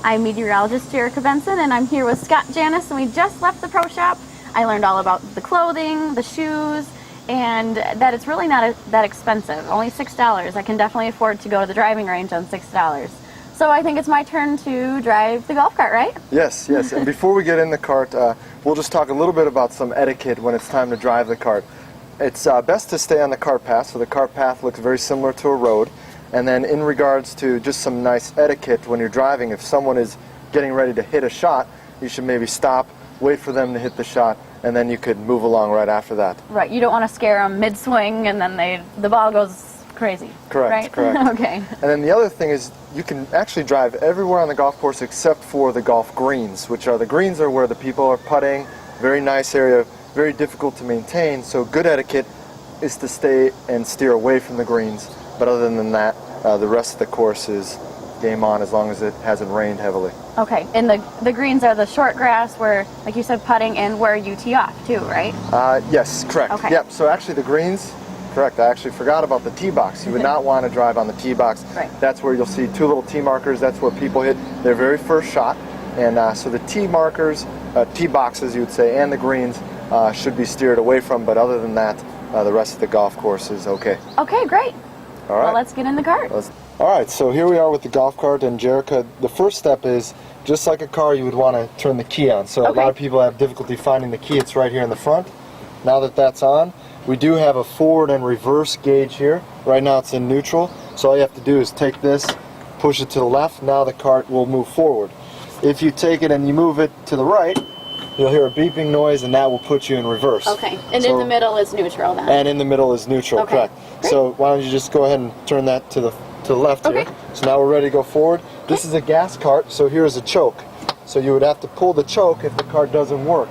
I'm meteorologist Jerica Benson, and I'm here with Scott Janis, and we just left the pro shop. I learned all about the clothing, the shoes, and that it's really not that expensive. Only $6. I can definitely afford to go to the driving range on $6. So I think it's my turn to drive the golf cart, right? Yes, yes. And before we get in the cart, we'll just talk a little bit about some etiquette when it's time to drive the cart. It's best to stay on the cart path, so the cart path looks very similar to a road. And then in regards to just some nice etiquette when you're driving, if someone is getting ready to hit a shot, you should maybe stop, wait for them to hit the shot, and then you could move along right after that. Right, you don't want to scare them mid-swing and then the ball goes crazy. Correct, right? correct. Okay. And then the other thing is you can actually drive everywhere on the golf course except for the golf greens, which are the greens are where the people are putting. Very nice area, very difficult to maintain, so good etiquette is to stay and steer away from the greens. But other than that, the rest of the course is game on as long as it hasn't rained heavily. Okay, and the greens are the short grass where, like you said, putting and where you tee off too, right? Yes, correct. Okay. Yep, so actually the greens, correct, I actually forgot about the tee box. You would not want to drive on the tee box. Right. That's where you'll see two little tee markers. That's where people hit their very first shot. And so the tee markers, tee boxes you would say, and the greens should be steered away from, but other than that, the rest of the golf course is okay. Okay, great. All right. Well, let's get in the cart. All right, so here we are with the golf cart, and Jerica, the first step is, just like a car, you would want to turn the key on. So a lot of people have difficulty finding the key. It's right here in the front. Now that that's on, we do have a forward and reverse gauge here. Right now it's in neutral, so all you have to do is take this, push it to the left. Now the cart will move forward. If you take it and you move it to the right, you'll hear a beeping noise, and that will put you in reverse. Okay, and in the middle is neutral then? And in the middle is neutral, correct. Great. So why don't you just go ahead and turn that to the left here. So now we're ready to go forward. This is a gas cart, so here's a choke. So you would have to pull the choke if the cart doesn't work.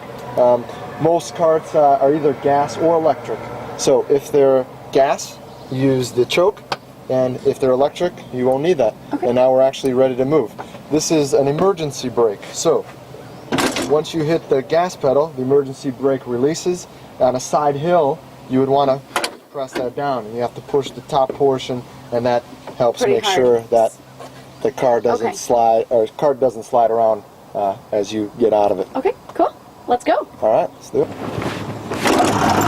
Most carts are either gas or electric. So if they're gas, use the choke, and if they're electric, you won't need that. And now we're actually ready to move. This is an emergency brake. So once you hit the gas pedal, the emergency brake releases. On a side hill, you would want to press that down, and you have to push the top portion, and that helps make sure that the car doesn't slide, or cart doesn't slide around as you get out of it. Okay, cool. Let's go. All right, let's do it.